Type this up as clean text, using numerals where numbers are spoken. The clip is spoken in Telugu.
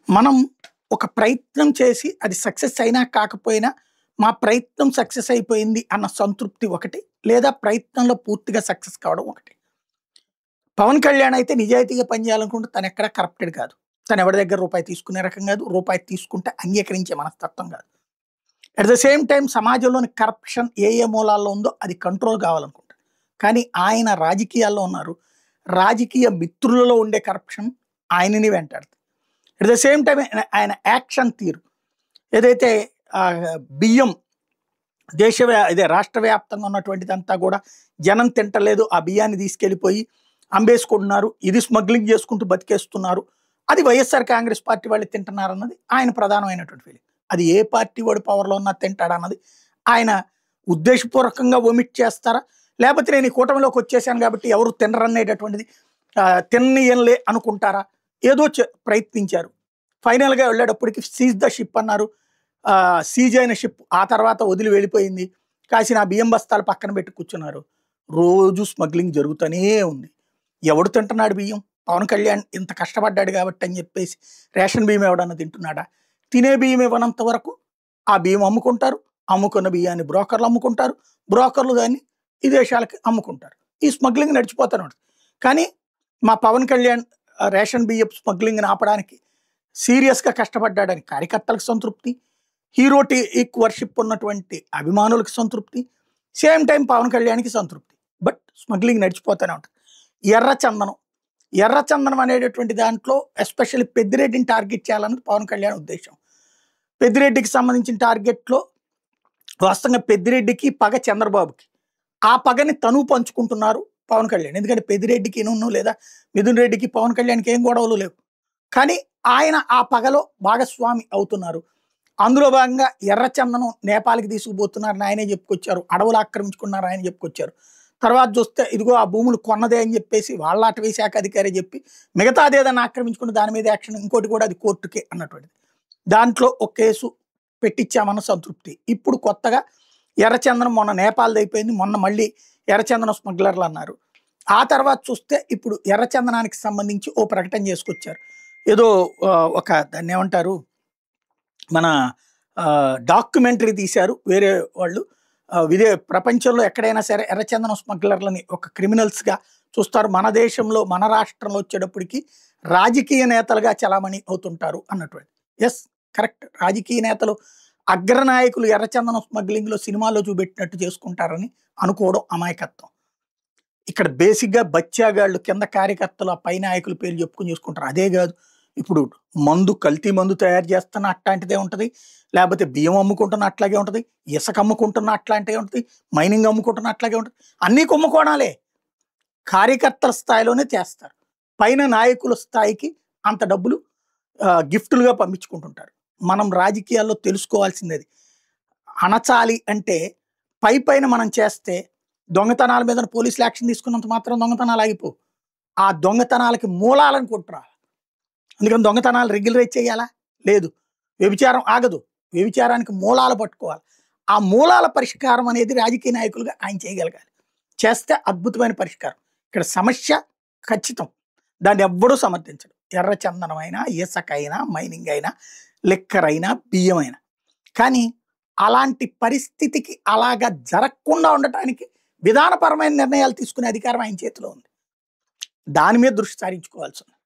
మనం ఒక ప్రయత్నం చేసి అది సక్సెస్ అయినా కాకపోయినా మా ప్రయత్నం సక్సెస్ అయిపోయింది అన్న సంతృప్తి ఒకటి, లేదా ప్రయత్నంలో పూర్తిగా సక్సెస్ కావడం ఒకటి. పవన్ కళ్యాణ్ అయితే నిజాయితీగా పనిచేయాలనుకుంటే తను ఎక్కడా కరప్టెడ్ కాదు. తను ఎవరి దగ్గర రూపాయి తీసుకునే రకం కాదు, రూపాయి తీసుకుంటే అంగీకరించే మనస్తత్వం కాదు. అట్ ద సేమ్ టైం సమాజంలోని కరప్షన్ ఏ ఏ మూలాల్లో ఉందో అది కంట్రోల్ కావాలనుకుంటారు. కానీ ఆయన రాజకీయాల్లో ఉన్నారు. రాజకీయ మిత్రులలో ఉండే కరప్షన్ ఆయనని వెంటాడుతుంది. అట్ ద సేమ్ టైం ఆయన యాక్షన్ తీరు ఏదైతే బియ్యం ఇదే రాష్ట్ర వ్యాప్తంగా ఉన్నటువంటిదంతా కూడా జనం తింటలేదు, ఆ బియ్యాన్ని తీసుకెళ్ళిపోయి అమ్మేసుకుంటున్నారు, ఇది స్మగ్లింగ్ చేసుకుంటూ బతికేస్తున్నారు, అది వైఎస్ఆర్ కాంగ్రెస్ పార్టీ వాళ్ళు తింటున్నారు అన్నది ఆయన ప్రధానమైనటువంటి ఫీలింగ్. అది ఏ పార్టీ వాడు పవర్లో ఉన్నా తింటాడన్నది ఆయన ఉద్దేశపూర్వకంగా ఒమిట్ చేస్తారా, లేకపోతే నేను ఈ కూటమిలోకి వచ్చేసాను కాబట్టి ఎవరు తినరనేటటువంటిది తిన్నయలే అనుకుంటారా, ఏదో ప్రయత్నించారు. ఫైనల్గా వెళ్ళేటప్పటికి సీజ్ ద షిప్ అన్నారు. సీజ్ అయిన షిప్ ఆ తర్వాత వదిలి వెళ్ళిపోయింది. కాసిన ఆ బియ్యం బస్తాలు పక్కన పెట్టి కూర్చున్నారు. రోజు స్మగ్లింగ్ జరుగుతూనే ఉంది. ఎవడు తింటున్నాడు బియ్యం? పవన్ కళ్యాణ్ ఇంత కష్టపడ్డాడు కాబట్టి అని చెప్పేసి రేషన్ బియ్యం ఎవడన్నా తింటున్నాడా? తినే బియ్యం ఇవ్వనంత వరకు ఆ బియ్యం అమ్ముకుంటారు. అమ్ముకున్న బియ్యాన్ని బ్రోకర్లు అమ్ముకుంటారు. బ్రోకర్లు దాన్ని విదేశాలకి అమ్ముకుంటారు. ఈ స్మగ్లింగ్ నడిచిపోతూనే ఉంటుంది. కానీ మా పవన్ కళ్యాణ్ రేషన్ బియ్యం స్మగ్లింగ్ని ఆపడానికి సీరియస్గా కష్టపడ్డాడని కార్యకర్తలకు సంతృప్తి, హీరోటిక్ వర్షిప్ ఉన్నటువంటి అభిమానులకు సంతృప్తి, సేమ్ టైం పవన్ కళ్యాణ్కి సంతృప్తి. బట్ స్మగ్లింగ్ నడిచిపోతూనే ఉంటుంది. ఎర్రచందనం అనేటటువంటి దాంట్లో ఎస్పెషల్లీ పెద్దిరెడ్డిని టార్గెట్ చేయాలన్నది పవన్ కళ్యాణ్ ఉద్దేశం. పెద్దిరెడ్డికి సంబంధించిన టార్గెట్లో వాస్తవంగా పెద్దిరెడ్డికి పగ చంద్రబాబుకి, ఆ పగని తను పంచుకుంటున్నారు పవన్ కళ్యాణ్. ఎందుకంటే పెద్దిరెడ్డికి లేదా మిథున్ రెడ్డికి పవన్ కళ్యాణ్కి ఏం గొడవలు లేవు, కానీ ఆయన ఆ పగలో భాగస్వామి అవుతున్నారు. అందులో భాగంగా ఎర్రచందనం నేపాల్కి తీసుకుపోతున్నారని ఆయనే చెప్పుకొచ్చారు. అడవులు ఆక్రమించుకున్నారు ఆయన చెప్పుకొచ్చారు. తర్వాత చూస్తే ఇదిగో ఆ భూములు కొన్నదే అని చెప్పేసి వాళ్ళ అటవీ శాఖ అధికారి చెప్పి మిగతాది ఏదైనా ఆక్రమించుకుని దాని మీద యాక్షన్, ఇంకోటి కూడా అది కోర్టుకే అన్నటువంటిది. దాంట్లో ఒక కేసు పెట్టించామన్న సంతృప్తి. ఇప్పుడు కొత్తగా ఎర్రచందనం మొన్న నేపాల్ది అయిపోయింది, మొన్న మళ్ళీ ఎర్రచందనం స్మగ్లర్లు అన్నారు. ఆ తర్వాత చూస్తే ఇప్పుడు ఎర్రచందనానికి సంబంధించి ఓ ప్రకటన చేసుకొచ్చారు. ఏదో ఒక దాన్ని ఏమంటారు, మన డాక్యుమెంటరీ తీశారు వేరే వాళ్ళు. ప్రపంచంలో ఎక్కడైనా సరే ఎర్రచందనం స్మగ్లర్లని ఒక క్రిమినల్స్గా చూస్తారు. మన దేశంలో మన రాష్ట్రంలో వచ్చేటప్పటికి రాజకీయ నేతలుగా చలామణి అవుతుంటారు అన్నటువంటి. Yes, correct. రాజకీయ నేతలు అగ్రనాయకులు ఎర్రచందనం స్మగ్లింగ్లో సినిమాలో చూపెట్టినట్టు చేసుకుంటారని అనుకోవడం అమాయకత్వం. ఇక్కడ బేసిక్గా బచ్చాగాళ్ళు కింద కార్యకర్తలు ఆ పై నాయకుల పేరు చెప్పుకుని చేసుకుంటారు. అదే కాదు, ఇప్పుడు కల్తీ మందు తయారు చేస్తున్న అట్లాంటిదే ఉంటుంది, లేకపోతే బియ్యం అమ్ముకుంటున్న అట్లాగే ఉంటుంది, ఇసుక అమ్ముకుంటున్న అట్లాంటిదే ఉంటుంది, మైనింగ్ అమ్ముకుంటున్న అట్లాగే ఉంటుంది. అన్నీ కుంభకోణాలే. కార్యకర్తల స్థాయిలోనే చేస్తారు. పైన నాయకుల స్థాయికి అంత డబ్బులు గిఫ్టులుగా పంపించుకుంటుంటారు. మనం రాజకీయాల్లో తెలుసుకోవాల్సింది అణచాలి అంటే పైన మనం చేస్తే దొంగతనాల మీద పోలీసులు యాక్షన్ తీసుకున్నంత మాత్రం దొంగతనాలు ఆగిపో. ఆ దొంగతనాలకి మూలాలను కొట్టురా. అందుకని దొంగతనాలు రెగ్యులరైజ్ చేయాలా? లేదు. వ్యభిచారం ఆగదు, వ్యభిచారానికి మూలాలు పట్టుకోవాలి. ఆ మూలాల పరిష్కారం అనేది రాజకీయ నాయకులుగా ఆయన చేయగలగాలి. చేస్తే అద్భుతమైన పరిష్కారం. ఇక్కడ సమస్య ఖచ్చితం, దాన్ని ఎవ్వడూ సమర్థించడు. ఎర్రచందనమైనా, ఇసుకైనా, మైనింగ్ అయినా, లిక్కర్ అయినా, బియ్యం అయినా. కానీ అలాంటి పరిస్థితికి అలాగా జరగకుండా ఉండటానికి విధానపరమైన నిర్ణయాలు తీసుకునే అధికారం ఆయన చేతిలో ఉంది. దాని మీద దృష్టి సారించుకోవాల్సి ఉంది.